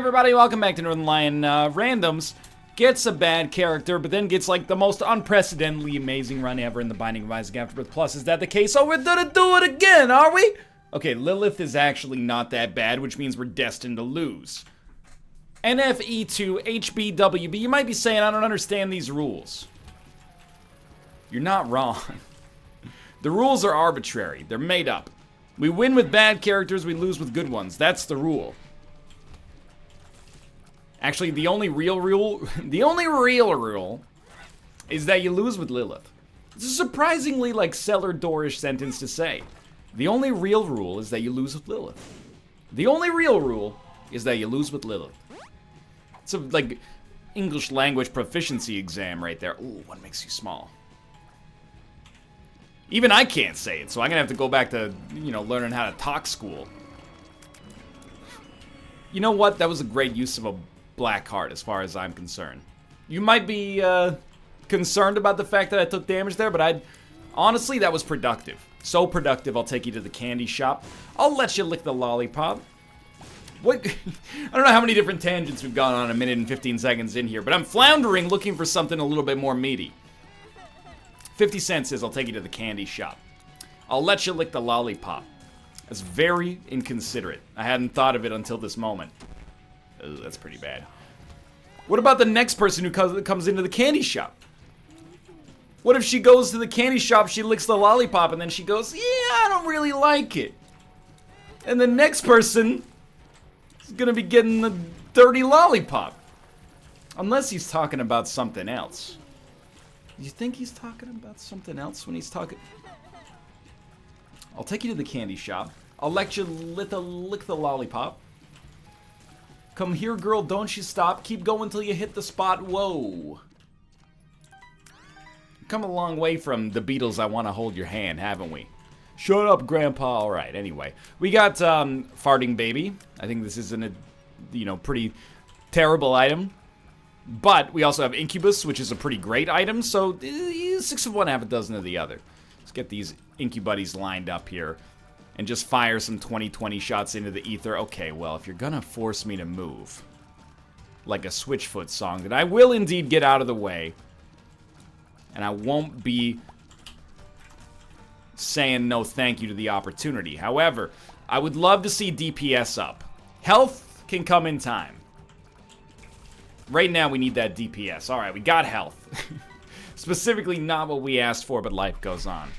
everybody, welcome back to Northernlion. Randoms gets a bad character, but then gets like the most unprecedentedly amazing run ever in the Binding of Isaac Afterbirth Plus. Is that the case? Oh, we're gonna do it again, are we? Okay, Lilith is actually not that bad, which means we're destined to lose. NFE2 HBWB, you might be saying, I don't understand these rules. You're not wrong. The rules are arbitrary. They're made up. We win with bad characters, we lose with good ones. That's the rule. Actually, the only real rule is that you lose with Lilith. It's a surprisingly, like, cellar door-ish sentence to say. The only real rule is that you lose with Lilith. The only real rule is that you lose with Lilith. It's a, like, English language proficiency exam right there. Ooh, what makes you small? Even I can't say it, so I'm gonna have to go back to, you know, learning how to talk school. You know what? That was a great use of a black heart as far as I'm concerned. You might be concerned about the fact that I took damage there, but honestly, that was productive. So productive, I'll take you to the candy shop. I'll let you lick the lollipop. What? I don't know how many different tangents we've gone on a minute and 15 seconds in here, but I'm floundering looking for something a little bit more meaty. 50 cents says I'll take you to the candy shop. I'll let you lick the lollipop. That's very inconsiderate. I hadn't thought of it until this moment. Ugh, that's pretty bad. What about the next person who comes into the candy shop? What if she goes to the candy shop, she licks the lollipop, and then she goes, yeah, I don't really like it. And the next person is gonna be getting the dirty lollipop. Unless he's talking about something else. You think he's talking about something else when he's talking? I'll take you to the candy shop. I'll let you lick the lollipop. Come here, girl, don't you stop. Keep going till you hit the spot. Whoa. Come a long way from the Beatles, I Want to Hold Your Hand, haven't we? Shut up, Grandpa. All right, anyway. We got Farting Baby. I think this is a pretty terrible item. But we also have Incubus, which is a pretty great item. So 6 of one, half a dozen of the other. Let's get these Incubuddies lined up here. And just fire some 20/20 shots into the ether. Okay, well, if you're gonna force me to move, like a Switchfoot song, then I will indeed get out of the way. And I won't be saying no thank you to the opportunity. However, I would love to see DPS up. Health can come in time. Right now, we need that DPS. Alright, we got health. Specifically not what we asked for, but life goes on.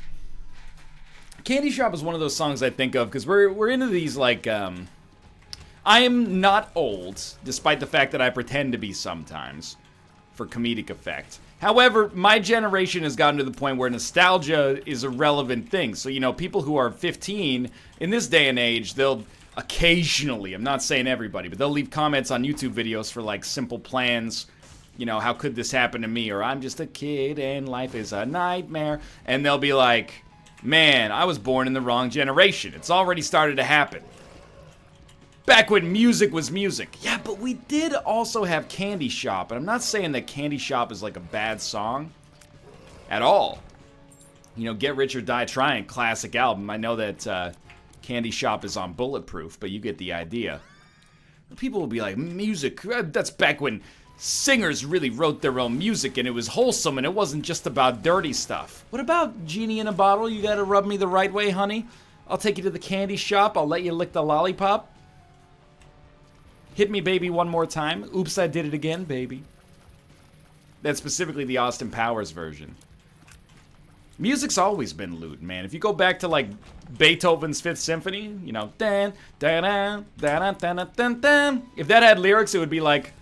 Candy Shop is one of those songs I think of, because we're into these, like, I am not old, despite the fact that I pretend to be sometimes, for comedic effect. However, my generation has gotten to the point where nostalgia is a relevant thing. So, you know, people who are 15, in this day and age, they'll occasionally, I'm not saying everybody, but they'll leave comments on YouTube videos for, like, simple plans. You know, how could this happen to me? Or I'm just a kid and life is a nightmare. And they'll be like, man, I was born in the wrong generation. It's already started to happen. Back when music was music. Yeah, but we did also have Candy Shop. And I'm not saying that Candy Shop is like a bad song at all. You know, Get Rich or Die Trying, classic album. I know that Candy Shop is on Bulletproof, but you get the idea. People will be like, music, that's back when singers really wrote their own music and it was wholesome and it wasn't just about dirty stuff. What about Genie in a Bottle? You gotta rub me the right way, honey. I'll take you to the candy shop. I'll let you lick the lollipop. Hit me, baby, one more time. Oops, I did it again, baby. That's specifically the Austin Powers version. Music's always been loot, man. If you go back to, like, Beethoven's Fifth Symphony, you know, dan, dan, dan, dan, dan, dan, dan. If that had lyrics, it would be like,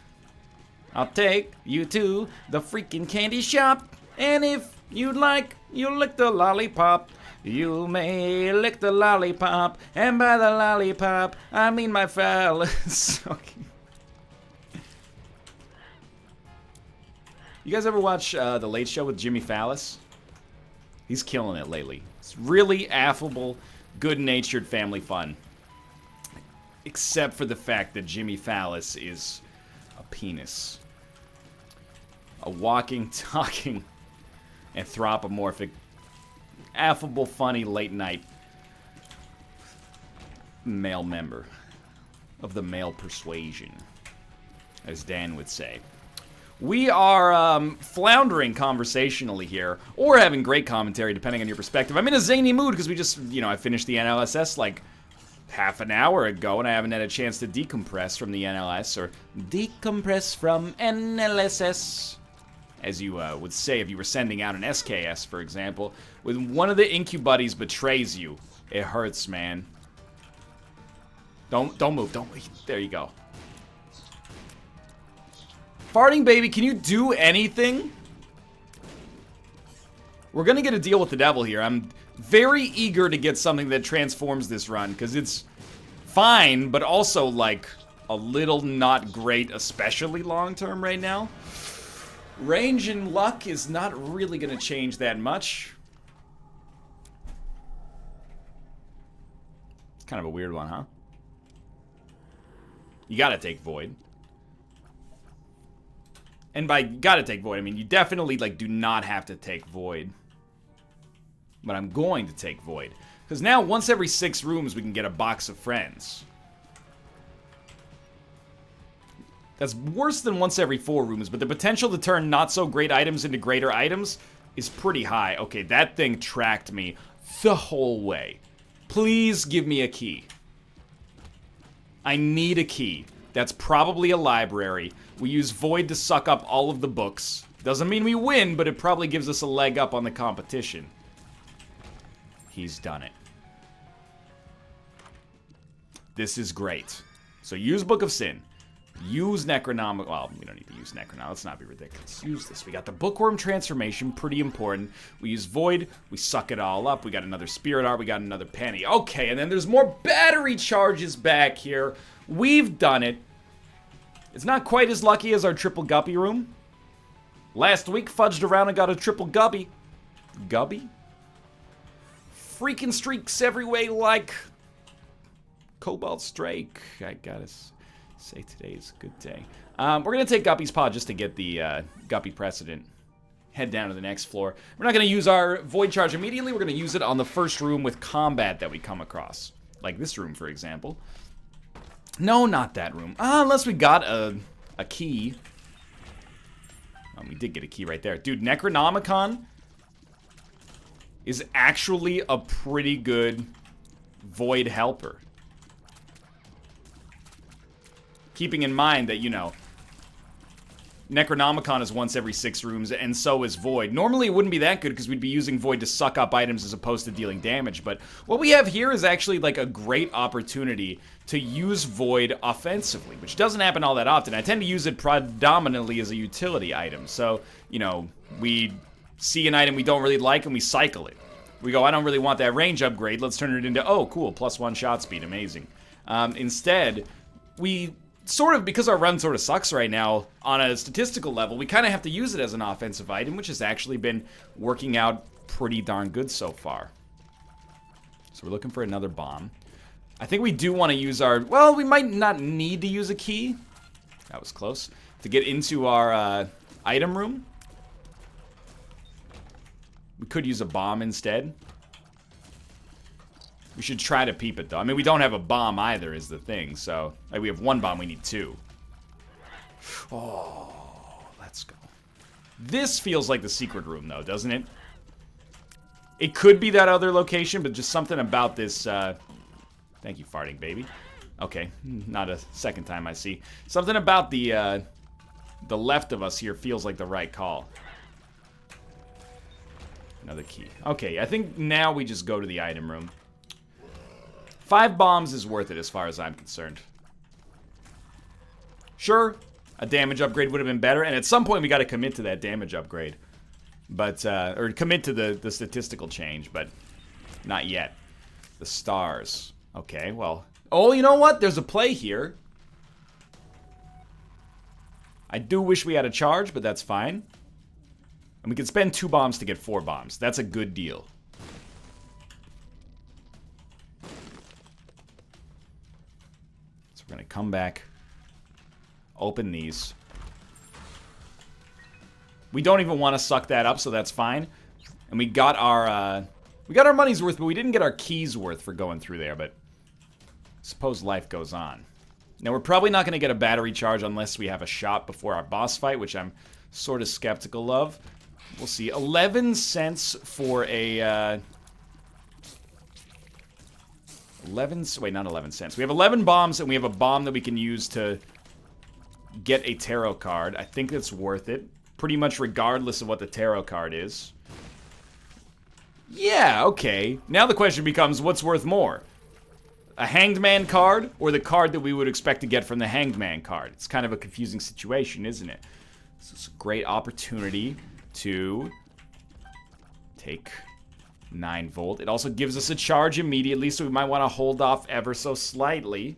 I'll take you to the freaking candy shop, and if you'd like, you'll lick the lollipop. You may lick the lollipop, and by the lollipop, I mean my fellas. Okay. You guys ever watch The Late Show with Jimmy Fallon? He's killing it lately. It's really affable, good-natured family fun. Except for the fact that Jimmy Fallon is a penis. A walking, talking, anthropomorphic, affable, funny, late-night male member of the male persuasion. as Dan would say. We are floundering conversationally here, or having great commentary, depending on your perspective. I'm in a zany mood because we just, I finished the NLSS like half an hour ago, and I haven't had a chance to decompress from the NLS, or decompress from NLSS, as you would say if you were sending out an SKS, for example. When one of the incubuddies betrays you, it hurts, man. Don't move, don't move. There you go. Farting baby, can you do anything? We're gonna get a deal with the devil here. I'm very eager to get something that transforms this run, because it's fine, but also, like, a little not great, especially long-term right now. Range and luck is not really gonna change that much. It's kind of a weird one, huh? You gotta take Void. And by gotta take Void, I mean you definitely, like, do not have to take Void. But I'm going to take Void. Because now, once every 6 rooms, we can get a box of friends. That's worse than once every 4 rooms, but the potential to turn not-so-great items into greater items is pretty high. Okay, that thing tracked me the whole way. Please give me a key. I need a key. That's probably a library. We use Void to suck up all of the books. Doesn't mean we win, but it probably gives us a leg up on the competition. He's done it. This is great. So use Book of Sin. Use Necronomicon. Well, we don't need to use Necronomicon. Let's not be ridiculous. Use this. We got the Bookworm transformation. Pretty important. We use Void. We suck it all up. We got another Spirit Art. We got another Penny. Okay, and then there's more battery charges back here. We've done it. It's not quite as lucky as our triple guppy room. Last week, fudged around and got a triple guppy. Gubby? Freaking streaks every way like Cobalt Strike. I gotta say today's a good day. We're gonna take Guppy's Paw just to get the Guppy precedent. Head down to the next floor. We're not gonna use our Void Charge immediately. We're gonna use it on the first room with combat that we come across. Like this room, for example. No, not that room. Unless we got a key. We did get a key right there. Dude, Necronomicon is actually a pretty good Void helper. Keeping in mind that, Necronomicon is once every 6 rooms, and so is Void. Normally it wouldn't be that good because we'd be using Void to suck up items as opposed to dealing damage, but what we have here is actually like a great opportunity to use Void offensively, which doesn't happen all that often. I tend to use it predominantly as a utility item, so, we see an item we don't really like and we cycle it. We go, I don't really want that range upgrade, let's turn it into, oh, cool, +1 shot speed, amazing. Instead, we sort of, because our run sort of sucks right now, on a statistical level, we kind of have to use it as an offensive item, which has actually been working out pretty darn good so far. So we're looking for another bomb. I think we do want to use our, well, we might not need to use a key. That was close. To get into our item room. We could use a bomb instead. We should try to peep it, though. I mean, we don't have a bomb either, is the thing. So, like, we have 1 bomb, we need 2. Oh, let's go. This feels like the secret room, though, doesn't it? It could be that other location, but just something about this, Thank you, farting baby. Okay, not a second time I see. Something about the left of us here feels like the right call. Another key. Okay, I think now we just go to the item room. 5 bombs is worth it as far as I'm concerned. Sure, a damage upgrade would have been better, and at some point we got to commit to that damage upgrade. But, or commit to the statistical change, but not yet. The stars. Okay, well. Oh, you know what? There's a play here. I do wish we had a charge, but that's fine. And we could spend 2 bombs to get 4 bombs. That's a good deal. So we're gonna come back. Open these. We don't even want to suck that up, so that's fine. And we got our money's worth, but we didn't get our keys worth for going through there, but suppose life goes on. Now, we're probably not going to get a battery charge unless we have a shot before our boss fight, which I'm sort of skeptical of. We'll see. 11 cents for a... 11... Wait, not 11 cents. We have 11 bombs, and we have a bomb that we can use to get a tarot card. I think that's worth it. Pretty much regardless of what the tarot card is. Yeah, okay. Now the question becomes, what's worth more? A Hanged Man card, or the card that we would expect to get from the Hanged Man card? It's kind of a confusing situation, isn't it? This is a great opportunity to take 9 volt. It also gives us a charge immediately, so we might want to hold off ever so slightly.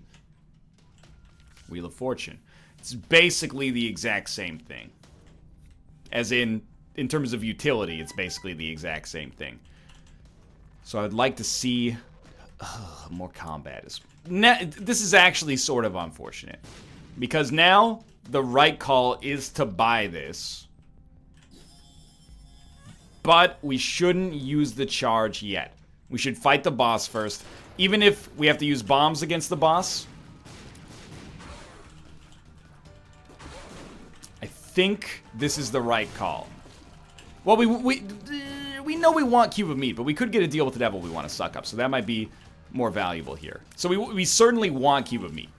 Wheel of Fortune. It's basically the exact same thing. As in terms of utility, it's basically the exact same thing. So I'd like to see... more combat. This is actually sort of unfortunate. Because now, the right call is to buy this. But we shouldn't use the charge yet. We should fight the boss first. Even if we have to use bombs against the boss. I think this is the right call. Well, we know we want Cube of Meat, but we could get a deal with the devil we want to suck up. So that might be more valuable here. So we certainly want Cube of Meat.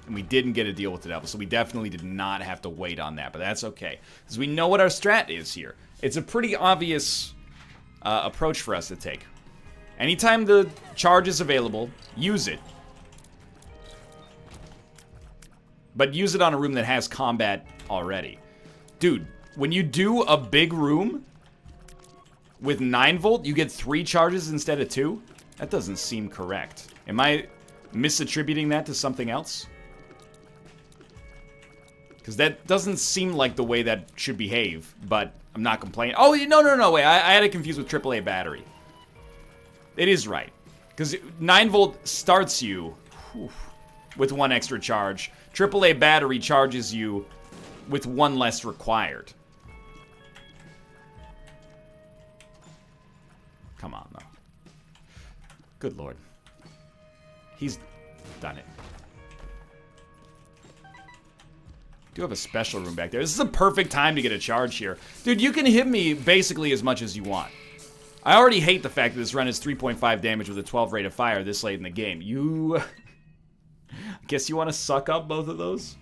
And we didn't get a deal with the devil, so we definitely did not have to wait on that, but that's okay. Because we know what our strat is here. It's a pretty obvious approach for us to take. Anytime the charge is available, use it. But use it on a room that has combat already. Dude, when you do a big room with 9 volt, you get 3 charges instead of 2? That doesn't seem correct. Am I misattributing that to something else? Because that doesn't seem like the way that should behave, but I'm not complaining. Oh, no, wait, I had it confused with AAA battery. It is right. Because 9 volt starts you with 1 extra charge. AAA battery charges you with 1 less required. Come on, though. Good lord. He's done it. Do have a special room back there. This is a perfect time to get a charge here. Dude, you can hit me basically as much as you want. I already hate the fact that this run is 3.5 damage with a 12 rate of fire this late in the game. You... I guess you want to suck up both of those?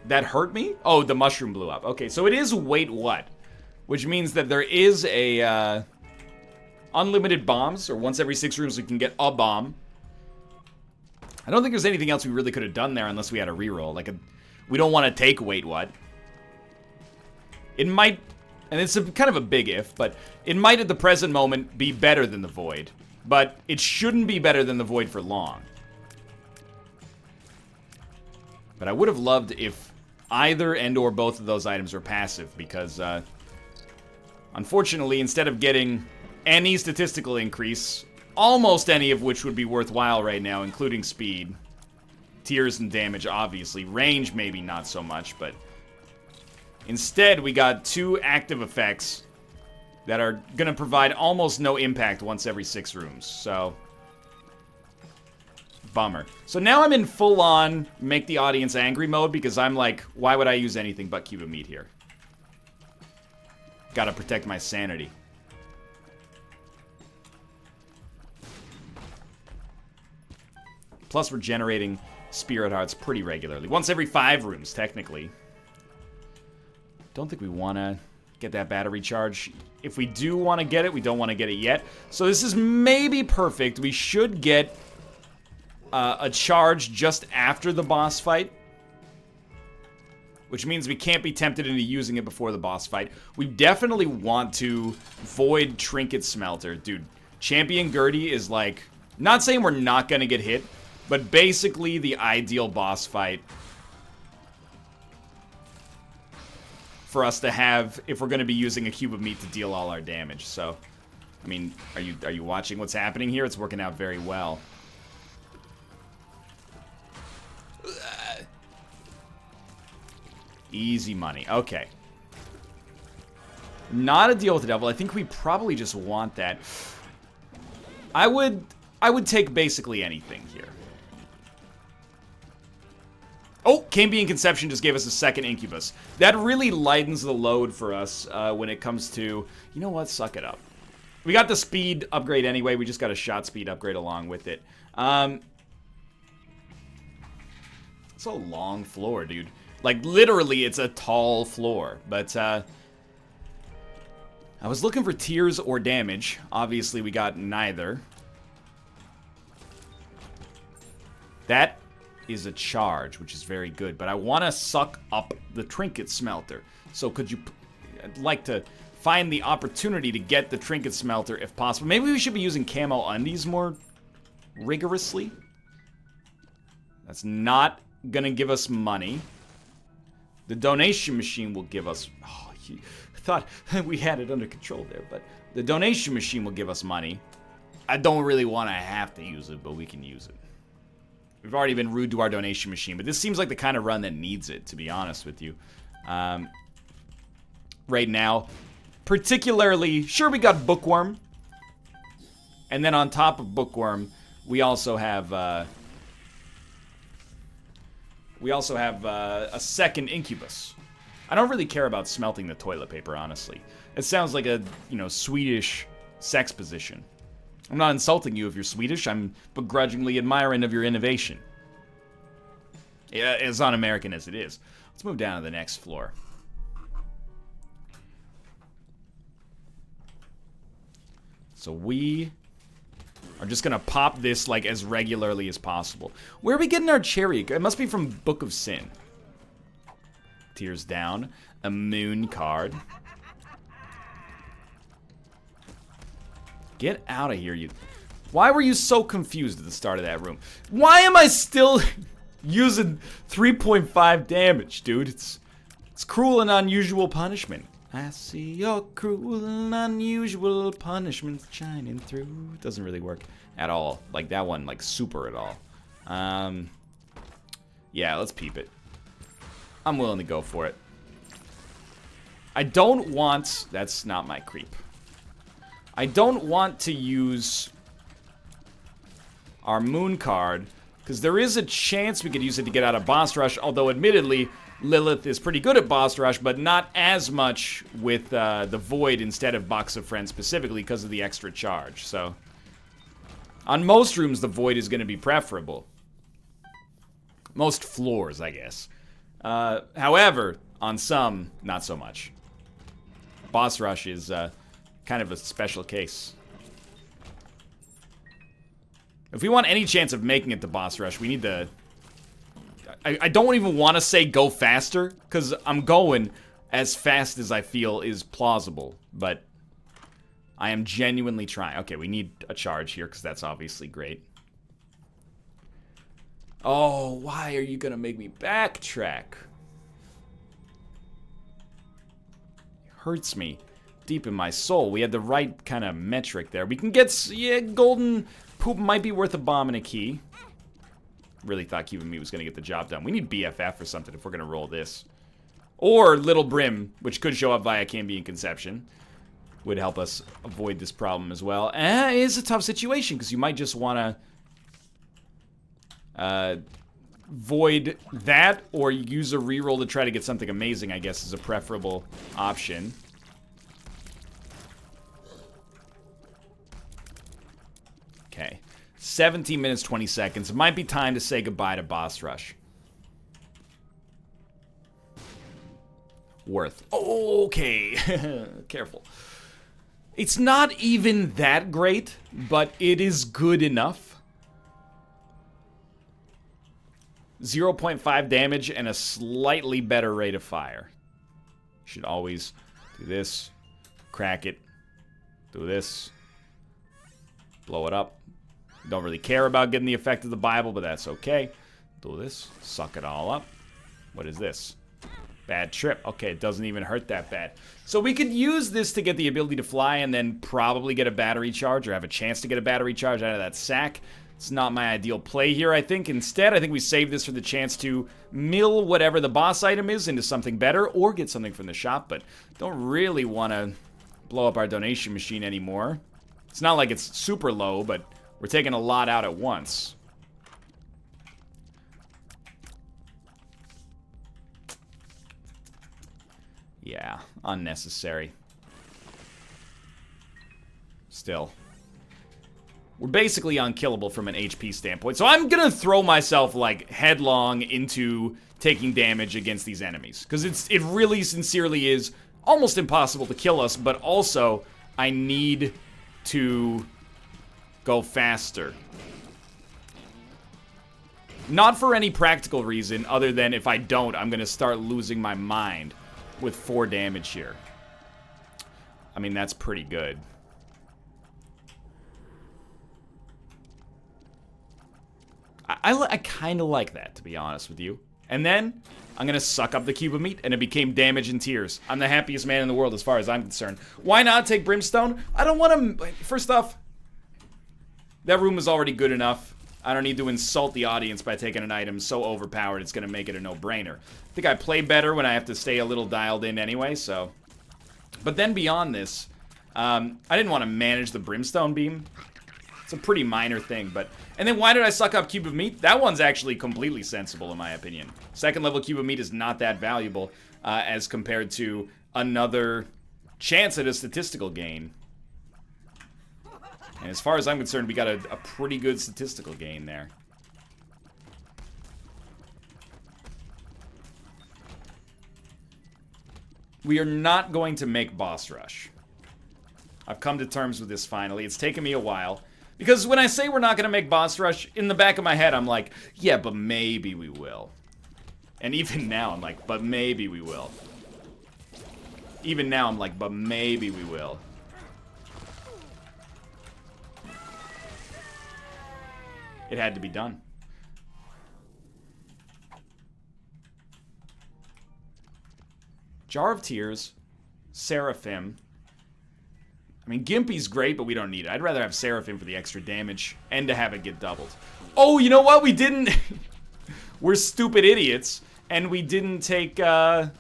That hurt me? Oh, the mushroom blew up. Okay, so it is wait what? Which means that there is a unlimited bombs, or once every 6 rooms we can get a bomb. I don't think there's anything else we really could have done there unless we had a reroll. Like, we don't want to take wait what. It might, and it's kind of a big if, but it might at the present moment be better than the Void. But it shouldn't be better than the Void for long. But I would have loved if either and or both of those items were passive, because unfortunately, instead of getting any statistical increase, almost any of which would be worthwhile right now, including speed, tears and damage, obviously, range maybe not so much, but instead we got 2 active effects that are going to provide almost no impact once every 6 rooms, so bummer. So now I'm in full-on make the audience angry mode, because I'm like, why would I use anything but Cube of Meat here? Gotta protect my sanity. Plus, we're generating Spirit Hearts pretty regularly. Once every 5 rooms, technically. Don't think we want to get that battery charge. If we do want to get it, we don't want to get it yet. So this is maybe perfect. We should get a charge just after the boss fight. Which means we can't be tempted into using it before the boss fight. We definitely want to Void Trinket Smelter. Dude, Champion Gertie is like... Not saying we're not going to get hit, but basically the ideal boss fight for us to have if we're going to be using a Cube of Meat to deal all our damage. So, I mean, are you watching what's happening here? It's working out very well. Easy money. Okay. Not a deal with the devil. I think we probably just want that. I would take basically anything here. Oh, Cambian Conception just gave us a second incubus. That really lightens the load for us when it comes to... You know what? Suck it up. We got the speed upgrade anyway. We just got a shot speed upgrade along with it. It's a long floor, dude. Like, literally, it's a tall floor. But, I was looking for tears or damage. Obviously, we got neither. That is a charge, which is very good. But I want to suck up the trinket smelter. So could you... I'd like to find the opportunity to get the trinket smelter if possible. Maybe we should be using camo undies more rigorously. That's not gonna give us money. The donation machine will give us... Oh, I thought we had it under control there, but the donation machine will give us money. I don't really want to have to use it, but we can use it. We've already been rude to our donation machine, but this seems like the kind of run that needs it, to be honest with you. Right now, particularly, sure, we got Bookworm. And then on top of Bookworm, we also have a second incubus. I don't really care about smelting the toilet paper, honestly. It sounds like a, you know, Swedish sex position. I'm not insulting you if you're Swedish. I'm begrudgingly admiring of your innovation. Yeah, as un-American as it is. Let's move down to the next floor. So we are just gonna pop this like as regularly as possible. Where are we getting our cherry? It must be from Book of Sin. Tears down. A moon card. Get out of here, you. Why were you so confused at the start of that room? Why am I still using 3.5 damage, dude? It's cruel and unusual punishment. I see your cruel and unusual punishment shining through. Doesn't really work at all. Like that one, like super at all. Yeah, let's peep it. I'm willing to go for it. I don't want... That's not my creep. I don't want to use our moon card, because there is a chance we could use it to get out of boss rush, although admittedly, Lilith is pretty good at boss rush, but not as much with the Void instead of Box of Friends specifically because of the extra charge, so... On most rooms, the Void is going to be preferable. Most floors, I guess. However, on some, not so much. Boss rush is kind of a special case. If we want any chance of making it to boss rush, we need to... I don't even want to say go faster, because I'm going as fast as I feel is plausible, but I am genuinely trying. Okay, we need a charge here, because that's obviously great. Oh, why are you going to make me backtrack? It hurts me deep in my soul. We had the right kind of metric there. We can get... Yeah, golden poop might be worth a bomb and a key. Really thought Keep Me was going to get the job done. We need BFF or something if we're going to roll this. Or Little Brim, which could show up via Cambian Conception. Would help us avoid this problem as well. It is a tough situation, because you might just want to... void that, or use a reroll to try to get something amazing, I guess, is a preferable option. Okay. 17 minutes, 20 seconds. It might be time to say goodbye to boss rush. Worth. Okay. Careful. It's not even that great, but it is good enough. 0.5 damage and a slightly better rate of fire. Should always do this. Crack it. Do this. Blow it up. Don't really care about getting the effect of the Bible, but that's okay. Do this. Suck it all up. What is this? Bad trip. Okay, it doesn't even hurt that bad. So we could use this to get the ability to fly and then probably get a battery charge or have a chance to get a battery charge out of that sack. It's not my ideal play here, I think. Instead, I think we save this for the chance to mill whatever the boss item is into something better or get something from the shop, but don't really want to blow up our donation machine anymore. It's not like it's super low, but we're taking a lot out at once. Yeah, unnecessary. Still. We're basically unkillable from an HP standpoint. So I'm gonna throw myself, like, headlong into taking damage against these enemies. Because it really sincerely is almost impossible to kill us, but also I need to go faster. Not for any practical reason other than if I don't, I'm gonna start losing my mind with 4 damage here. I mean, that's pretty good. I kind of like that, to be honest with you. And then, I'm gonna suck up the cube of meat, and it became damage and tears. I'm the happiest man in the world as far as I'm concerned. Why not take brimstone? I don't want to... First off, that room was already good enough. I don't need to insult the audience by taking an item so overpowered it's gonna make it a no-brainer. I think I play better when I have to stay a little dialed in anyway, so... But then beyond this, I didn't want to manage the brimstone beam. It's a pretty minor thing, but... And then why did I suck up cube of meat? That one's actually completely sensible, in my opinion. Second level cube of meat is not that valuable as compared to another chance at a statistical gain. And as far as I'm concerned, we got a pretty good statistical gain there. We are not going to make boss rush. I've come to terms with this finally. It's taken me a while. Because when I say we're not going to make boss rush, in the back of my head I'm like, yeah, but maybe we will. And even now I'm like, but maybe we will. Even now I'm like, but maybe we will. It had to be done. Jar of Tears, Seraphim. I mean, Gimpy's great, but we don't need it. I'd rather have Seraphim for the extra damage and to have it get doubled. Oh, you know what? We didn't... We're stupid idiots, and we didn't take the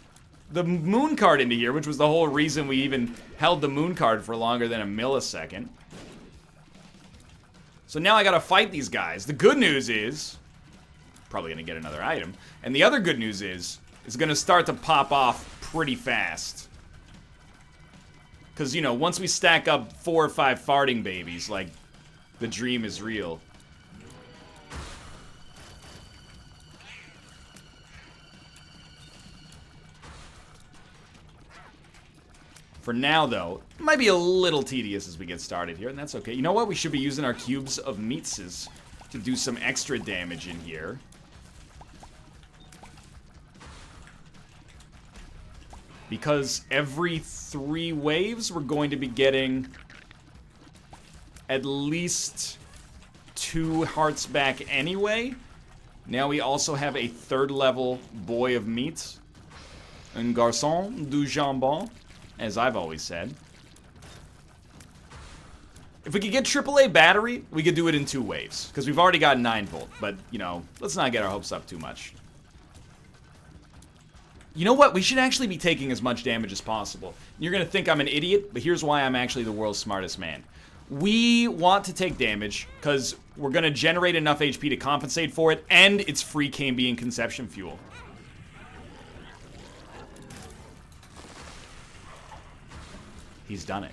moon card into here, which was the whole reason we even held the moon card for longer than a millisecond. So now I gotta fight these guys. The good news is... Probably gonna get another item. And the other good news is... It's gonna start to pop off pretty fast. Because, you know, once we stack up 4 or 5 farting babies, like, the dream is real. For now, though, it might be a little tedious as we get started here, and that's okay. You know what? We should be using our cubes of meatses to do some extra damage in here. Because every 3 waves, we're going to be getting at least 2 hearts back anyway. Now we also have a 3rd level boy of meat. Un garçon du jambon, as I've always said. If we could get AAA battery, we could do it in 2 waves. Because we've already got 9 volt. But, you know, let's not get our hopes up too much. You know what? We should actually be taking as much damage as possible. You're going to think I'm an idiot, but here's why I'm actually the world's smartest man. We want to take damage because we're going to generate enough HP to compensate for it, and it's free Cambian Conception fuel. He's done it.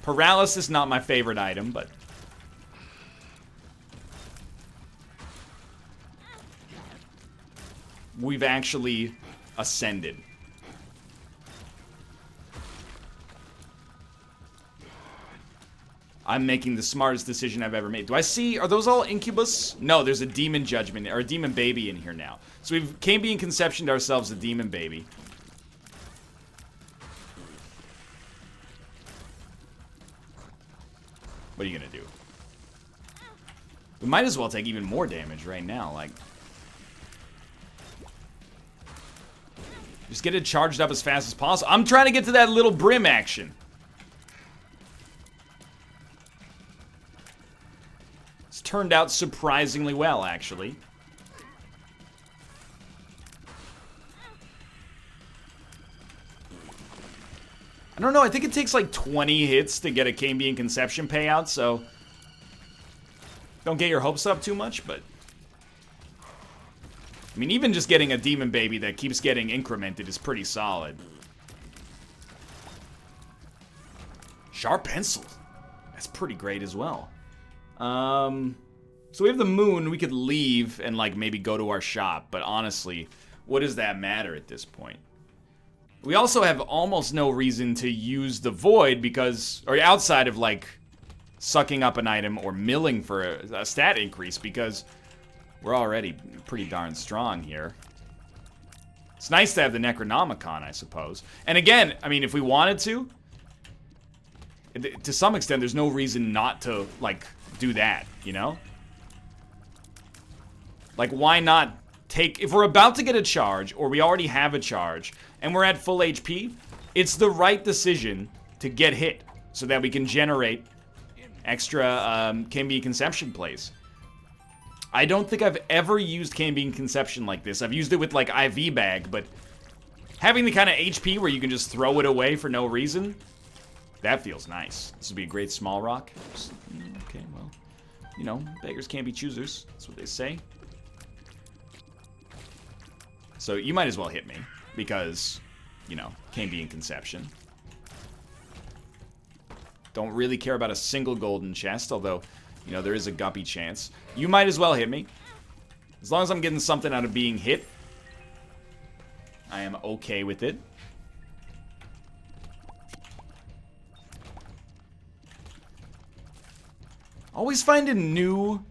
Paralysis, not my favorite item, but... We've actually... ascended. I'm making the smartest decision I've ever made. Do I see... Are those all incubus? No, there's a demon judgment, or a demon baby in here now. So we've Cambian Conceptioned ourselves a demon baby. What are you gonna do? We might as well take even more damage right now, like... Just get it charged up as fast as possible. I'm trying to get to that little brim action. It's turned out surprisingly well, actually. I don't know, I think it takes like 20 hits to get a Cambian Conception payout, so don't get your hopes up too much, but I mean, even just getting a Demon Baby that keeps getting incremented is pretty solid. Sharp Pencil. That's pretty great as well. So we have the moon. We could leave and, like, maybe go to our shop. But honestly, what does that matter at this point? We also have almost no reason to use the void because, or outside of, like, sucking up an item or milling for a stat increase, because we're already pretty darn strong here. It's nice to have the Necronomicon, I suppose. And again, I mean, if we wanted to some extent, there's no reason not to, like, do that, you know? Like, why not take... If we're about to get a charge, or we already have a charge, and we're at full HP, it's the right decision to get hit, so that we can generate extra Cambian Conception plays. I don't think I've ever used Cambian Conception like this. I've used it with, like, IV Bag, but having the kind of HP where you can just throw it away for no reason, that feels nice. This would be a great small rock. Okay, well, you know, beggars can't be choosers. That's what they say. So you might as well hit me, because, you know, Cambian Conception. Don't really care about a single golden chest, although, you know, there is a guppy chance. You might as well hit me. As long as I'm getting something out of being hit, I am okay with it. Always finding new,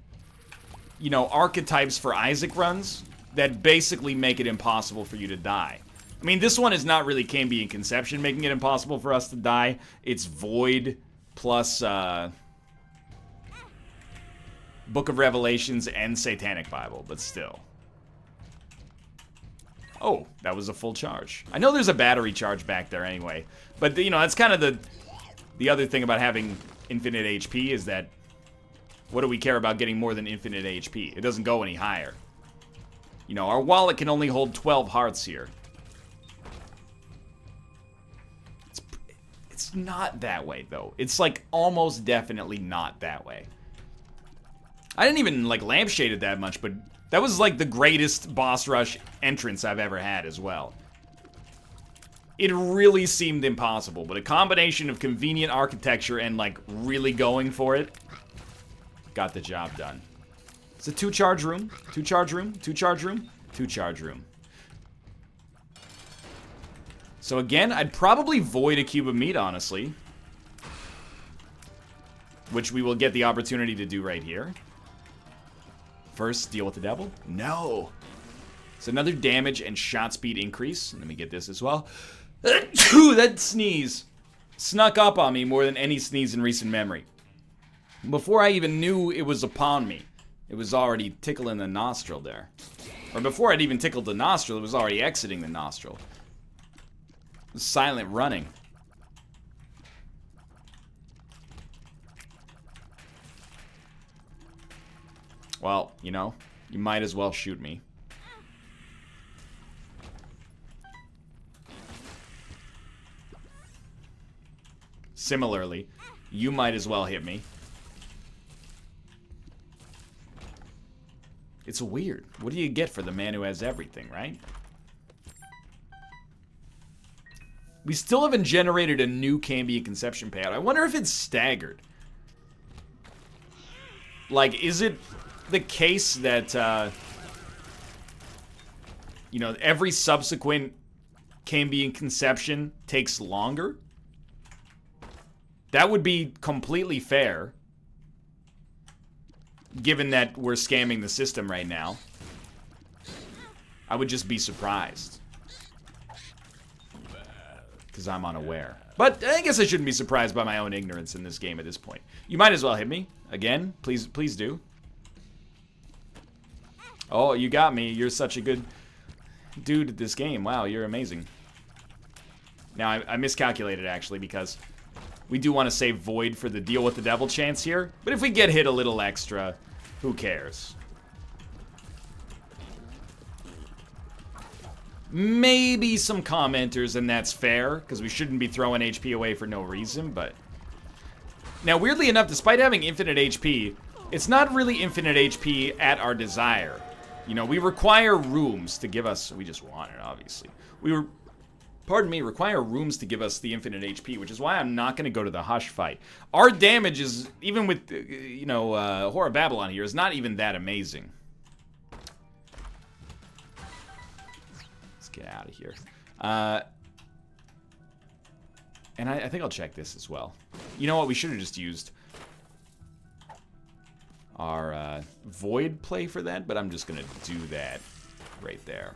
you know, archetypes for Isaac runs that basically make it impossible for you to die. I mean, this one is not really Cambian Conception making it impossible for us to die. It's Void plus Book of Revelations and Satanic Bible, but still. Oh, that was a full charge. I know there's a battery charge back there anyway, but, you know, that's kind of the other thing about having infinite HP is that what do we care about getting more than infinite HP? It doesn't go any higher. You know, our wallet can only hold 12 hearts here. It's not that way, though. It's, like, almost definitely not that way. I didn't even, like, lampshade it that much, but that was, like, the greatest boss rush entrance I've ever had as well. It really seemed impossible, but a combination of convenient architecture and, like, really going for it got the job done. It's a 2-charge room, 2-charge room, 2-charge room, 2-charge room. So again, I'd probably void a cube of meat, honestly. Which we will get the opportunity to do right here. First, deal with the devil. No. It's another damage and shot speed increase. Let me get this as well. That sneeze snuck up on me more than any sneeze in recent memory. Before I even knew it was upon me, it was already tickling the nostril there. Or before I'd even tickled the nostril, it was already exiting the nostril. It was silent running. Well, you know, you might as well shoot me. Similarly, you might as well hit me. It's weird. What do you get for the man who has everything, right? We still haven't generated a new Cambian Conception payout. I wonder if it's staggered. Like, is it the case that, you know, every subsequent Cambian Conception takes longer? That would be completely fair, given that we're scamming the system right now. I would just be surprised, because I'm unaware. But I guess I shouldn't be surprised by my own ignorance in this game at this point. You might as well hit me. Again, please do. Oh, you got me. You're such a good dude at this game. Wow, you're amazing. Now, I miscalculated, actually, because we do want to save Void for the deal with the devil chance here. But if we get hit a little extra, who cares? maybe some commenters, and that's fair, because we shouldn't be throwing HP away for no reason, but... Now, weirdly enough, despite having infinite HP, it's not really infinite HP at our desire. You know, we require rooms to give us... We just want it, obviously. Require rooms to give us the infinite HP, which is why I'm not going to go to the Hush fight. Our damage is, even with, you know, Horror Babylon here, is not even that amazing. Let's get out of here. And I think I'll check this as well. You know what? We should have just used our Void play for that, but I'm just going to do that right there.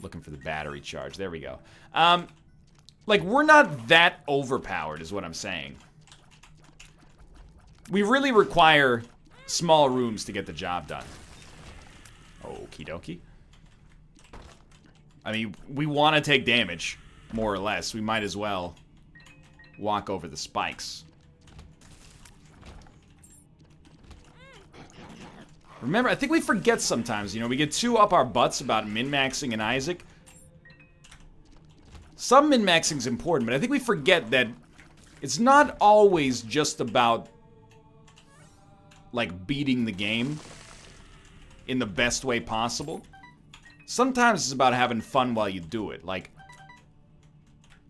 Looking for the battery charge. There we go. Like, we're not that overpowered, is what I'm saying. We really require small rooms to get the job done. Okie dokie. I mean, we want to take damage, more or less. We might as well walk over the spikes. Remember, I think we forget sometimes, you know, we get too up our butts about min-maxing and Isaac. Some min-maxing is important, but I think we forget that it's not always just about, like, beating the game in the best way possible. Sometimes it's about having fun while you do it. Like,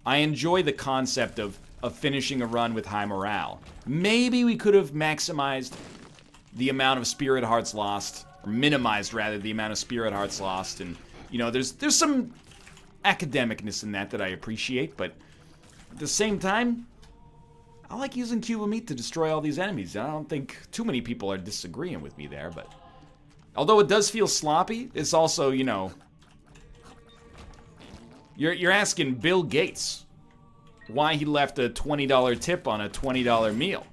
I enjoy the concept of finishing a run with high morale. Maybe we could have maximized the amount of Spirit Hearts lost, or minimized, rather, the amount of Spirit Hearts lost, and, you know, there's some academicness in that I appreciate, but at the same time, I like using Cube of Meat to destroy all these enemies. I don't think too many people are disagreeing with me there, but although it does feel sloppy, it's also, you know, you're asking Bill Gates why he left a $20 tip on a $20 meal.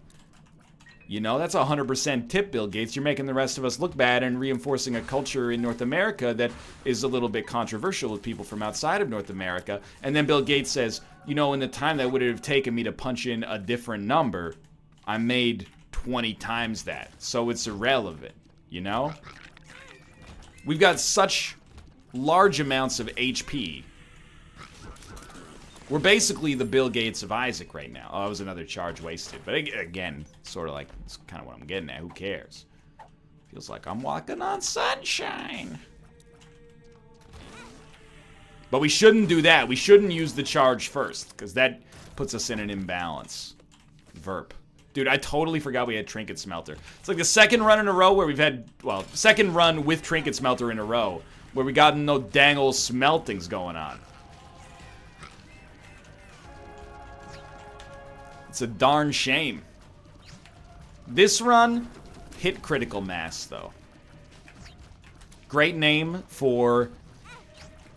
You know, that's a 100% tip, Bill Gates. You're making the rest of us look bad and reinforcing a culture in North America that is a little bit controversial with people from outside of North America. And then Bill Gates says, you know, in the time that would have taken me to punch in a different number, I made 20 times that. So it's irrelevant, you know? We've got such large amounts of HP. We're basically the Bill Gates of Isaac right now. Oh, that was another charge wasted. But again, sort of like, it's kind of what I'm getting at. Who cares? Feels like I'm walking on sunshine. But we shouldn't do that. We shouldn't use the charge first, because that puts us in an imbalance. Verp. Dude, I totally forgot we had Trinket Smelter. It's like the second run in a row where we've had, well, second run with Trinket Smelter in a row, where we got no dang old smeltings going on. It's a darn shame. This run hit critical mass, though. Great name for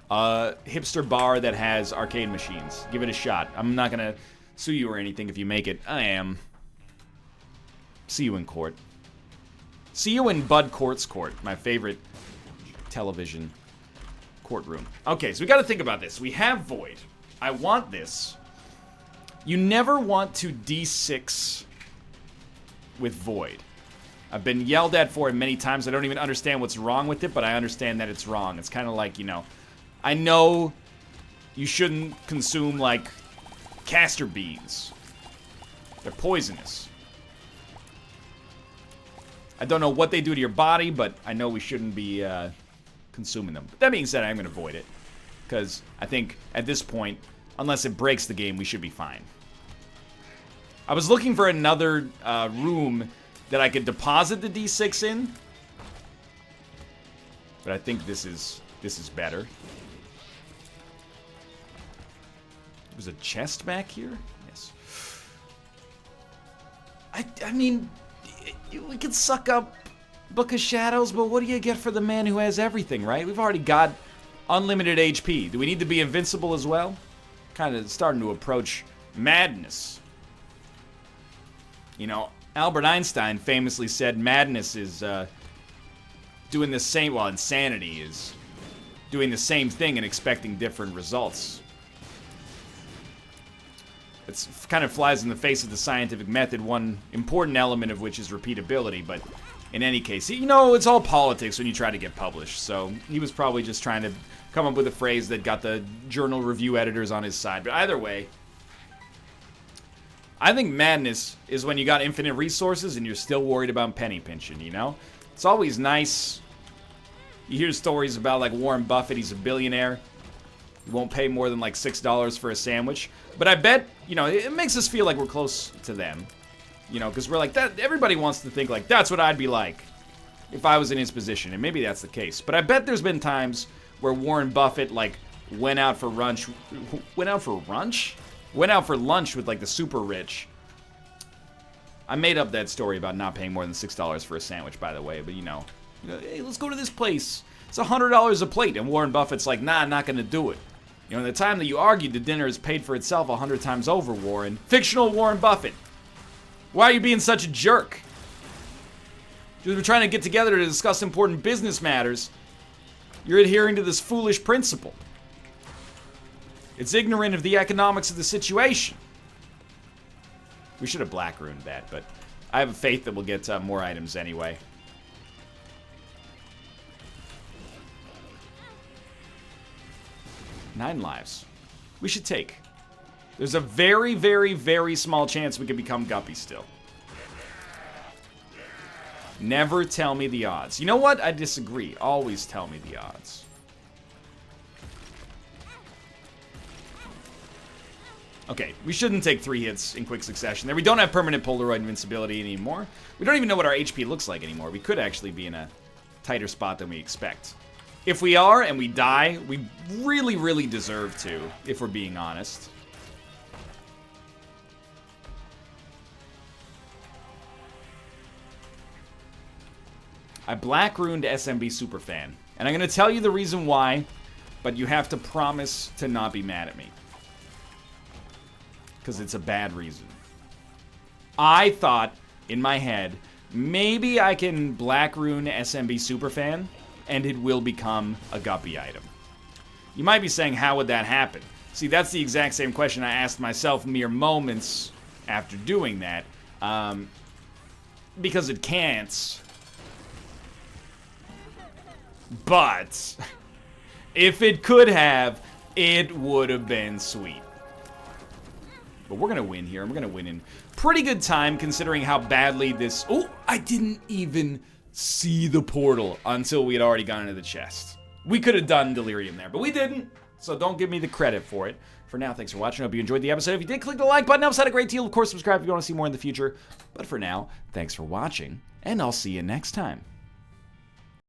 a hipster bar that has arcade machines. Give it a shot. I'm not gonna sue you or anything if you make it. I am. See you in court. See you in Bud Court's court, my favorite television courtroom. Okay, so we gotta think about this. We have Void. I want this. You never want to D6 with Void. I've been yelled at for it many times. I don't even understand what's wrong with it, but I understand that it's wrong. It's kind of like, you know, I know you shouldn't consume, like, castor beans. They're poisonous. I don't know what they do to your body, but I know we shouldn't be consuming them. But that being said, I'm going to avoid it. Because I think, at this point, unless it breaks the game, we should be fine. I was looking for another room that I could deposit the D6 in. But I think this is better. There's a chest back here? Yes. I mean, we could suck up Book of Shadows, but what do you get for the man who has everything, right? We've already got unlimited HP. Do we need to be invincible as well? Kind of starting to approach madness. You know, Albert Einstein famously said madness is doing the same, well, insanity is doing the same thing and expecting different results. It kind of flies in the face of the scientific method, one important element of which is repeatability, but in any case, you know, it's all politics when you try to get published, so he was probably just trying to come up with a phrase that got the journal review editors on his side. But either way, I think madness is when you got infinite resources and you're still worried about penny pinching, you know? It's always nice. You hear stories about, like, Warren Buffett, he's a billionaire. He won't pay more than, like, $6 for a sandwich. But I bet, you know, it makes us feel like we're close to them. You know, because we're like, that. Everybody wants to think, like, that's what I'd be like if I was in his position. And maybe that's the case. But I bet there's been times where Warren Buffett, like, went out for lunch with, like, the super rich. I made up that story about not paying more than $6 for a sandwich, by the way. But, you know, hey, let's go to this place. It's $100 a plate. And Warren Buffett's like, nah, I'm not going to do it. You know, the time that you argued, the dinner is paid for itself 100 times over, Warren. Fictional Warren Buffett. Why are you being such a jerk? Because we're trying to get together to discuss important business matters. You're adhering to this foolish principle. It's ignorant of the economics of the situation. We should have black ruined that, but I have faith that we'll get more items anyway. Nine lives. We should take. There's a very, very, very small chance we could become Guppy still. Never tell me the odds. You know what? I disagree. Always tell me the odds. Okay, we shouldn't take 3 hits in quick succession there. We don't have permanent Polaroid invincibility anymore. We don't even know what our HP looks like anymore. We could actually be in a tighter spot than we expect. If we are and we die, we really, really deserve to, if we're being honest. I black ruined SMB Superfan. And I'm going to tell you the reason why, but you have to promise to not be mad at me. Because it's a bad reason. I thought, in my head, maybe I can black rune SMB Superfan, and it will become a Guppy item. You might be saying, how would that happen? See, that's the exact same question I asked myself mere moments after doing that. Because it can't. But if it could have, it would have been sweet. But we're going to win here. And we're going to win in pretty good time considering how badly this... Oh, I didn't even see the portal until we had already gone into the chest. We could have done Delirium there, but we didn't. So don't give me the credit for it. For now, thanks for watching. I hope you enjoyed the episode. If you did, click the like button. It helps out a great deal. Of course, subscribe if you want to see more in the future. But for now, thanks for watching, and I'll see you next time.